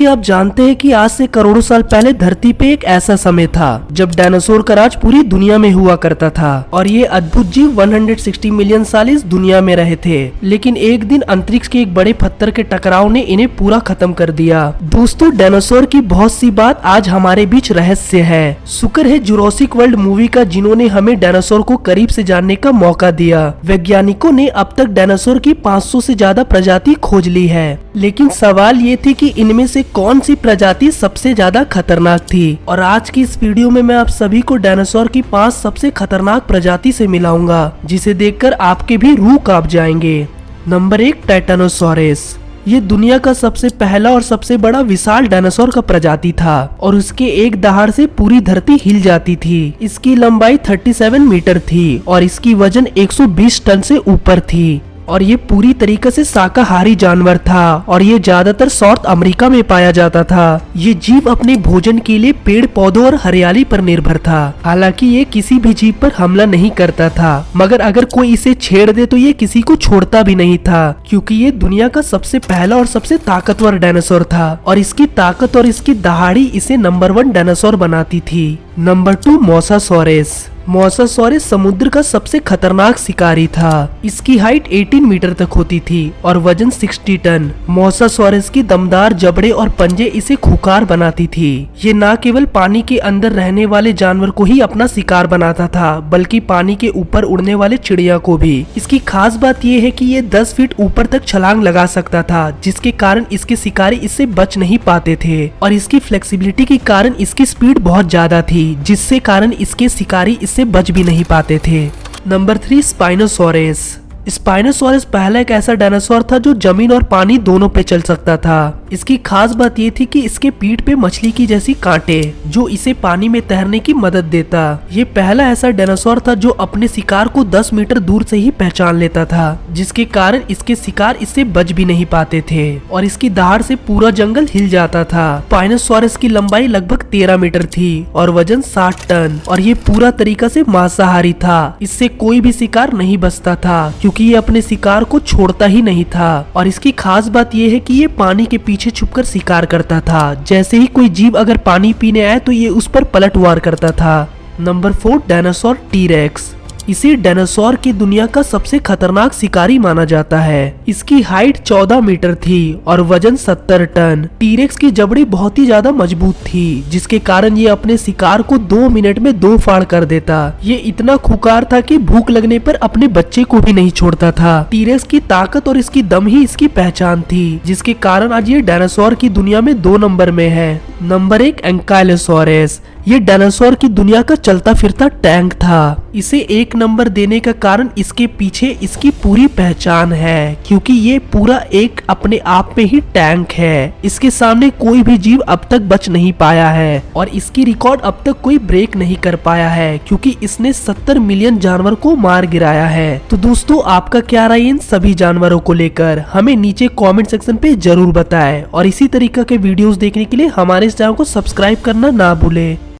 क्या आप जानते हैं कि आज से करोड़ों साल पहले धरती पे एक ऐसा समय था जब डायनासोर का राज पूरी दुनिया में हुआ करता था और ये अद्भुत जीव 160 मिलियन साल इस दुनिया में रहे थे। लेकिन एक दिन अंतरिक्ष के एक बड़े पत्थर के टकराव ने इन्हें पूरा खत्म कर दिया। दोस्तों, डायनासोर की बहुत सी बात आज हमारे बीच रहस्य है। शुक्र है जुरासिक वर्ल्ड मूवी का, जिन्होंने हमें डायनासोर को करीब से जानने का मौका दिया। वैज्ञानिकों ने अब तक डायनासोर की 500 से ज्यादा प्रजाति खोज ली है, लेकिन सवाल ये थी कि इनमें से कौन सी प्रजाति सबसे ज्यादा खतरनाक थी। और आज की इस वीडियो में मैं आप सभी को डायनासोर की 5 सबसे खतरनाक प्रजाति से मिलाऊंगा, जिसे देखकर आपके भी रूह कांप जाएंगे। नंबर 1, टाइटानोसॉरस। ये दुनिया का सबसे पहला और सबसे बड़ा विशाल डायनासोर का प्रजाति था और उसके एक दहाड़ से पूरी धरती हिल जाती थी। इसकी लंबाई 37 मीटर थी और इसकी वजन 120 टन से ऊपर थी और ये पूरी तरीके से शाकाहारी जानवर था और ये ज्यादातर साउथ अमेरिका में पाया जाता था। ये जीव अपने भोजन के लिए पेड़ पौधों और हरियाली पर निर्भर था। हालांकि ये किसी भी जीव पर हमला नहीं करता था, मगर अगर कोई इसे छेड़ दे तो ये किसी को छोड़ता भी नहीं था, क्योंकि ये दुनिया का सबसे पहला और सबसे ताकतवर डायनासोर था और इसकी ताकत और इसकी दहाड़ी इसे नंबर 1 डायनासोर बनाती थी। Number 2, mosasaurus. मोसासॉरस समुद्र का सबसे खतरनाक शिकारी था। इसकी हाइट 18 मीटर तक होती थी और वजन 60 टन। मोसासॉरस की दमदार जबड़े और पंजे इसे खुखार बनाती थी। ये न केवल पानी के अंदर रहने वाले जानवर को ही अपना शिकार बनाता था, बल्कि पानी के ऊपर उड़ने वाले चिड़िया को भी। इसकी खास बात यह है कि ये 10 फीट ऊपर तक छलांग लगा सकता था, जिसके कारण इसके शिकारी इससे बच नहीं पाते थे। और इसकी फ्लेक्सिबिलिटी के कारण इसकी स्पीड बहुत ज्यादा थी, जिससे कारण इसके शिकारी इससे बच भी नहीं पाते थे। Number 3, spinosaurus. स्पाइनोसॉरस पहला एक ऐसा डायनासोर था जो जमीन और पानी दोनों पे चल सकता था। इसकी खास बात ये थी कि इसके पीठ पे मछली की जैसी कांटे, जो इसे पानी में तैरने की मदद देता। ये पहला ऐसा डायनासोर था जो अपने शिकार को 10 मीटर दूर से ही पहचान लेता था, जिसके कारण इसके शिकार इससे बच भी नहीं पाते थे और इसकी दहाड़ से पूरा जंगल हिल जाता था। स्पाइनोसॉरस की लंबाई लगभग 13 मीटर थी और वजन 60 टन और ये पूरा तरीका से मांसाहारी था। इससे कोई भी शिकार नहीं बचता था, क्योंकि ये अपने शिकार को छोड़ता ही नहीं था। और इसकी खास बात ये है कि ये पानी के पीछे छुपकर शिकार करता था। जैसे ही कोई जीव अगर पानी पीने आए तो ये उस पर पलटवार करता था। Number 4, dinosaur T-rex. इसे डायनासोर की दुनिया का सबसे खतरनाक शिकारी माना जाता है। इसकी हाइट 14 मीटर थी और वजन 70 टन। टी-रेक्स की जबड़ी बहुत ही ज्यादा मजबूत थी, जिसके कारण ये अपने शिकार को 2 मिनट में 2 फाड़ कर देता। ये इतना खुखार था कि भूख लगने पर अपने बच्चे को भी नहीं छोड़ता था। टी-रेक्स की ताकत और इसकी दम ही इसकी पहचान थी, जिसके कारण आज ये डायनासोर की दुनिया में 2 नंबर में है। नंबर 1, एंकाइलोसॉरस। ये डायनासोर की दुनिया का चलता फिरता टैंक था। इसे 1 नंबर देने का कारण इसके पीछे इसकी पूरी पहचान है, क्योंकि ये पूरा एक अपने आप में ही टैंक है। इसके सामने कोई भी जीव अब तक बच नहीं पाया है और इसकी रिकॉर्ड अब तक कोई ब्रेक नहीं कर पाया है, क्योंकि इसने 70 मिलियन जानवर को मार गिराया है। तो दोस्तों, आपका क्या राय इन सभी जानवरों को लेकर हमें नीचे कमेंट सेक्शन पे जरूर बताएं और इसी तरीके के वीडियोस देखने के लिए हमारे इस चैनल को सब्सक्राइब करना ना भूलें।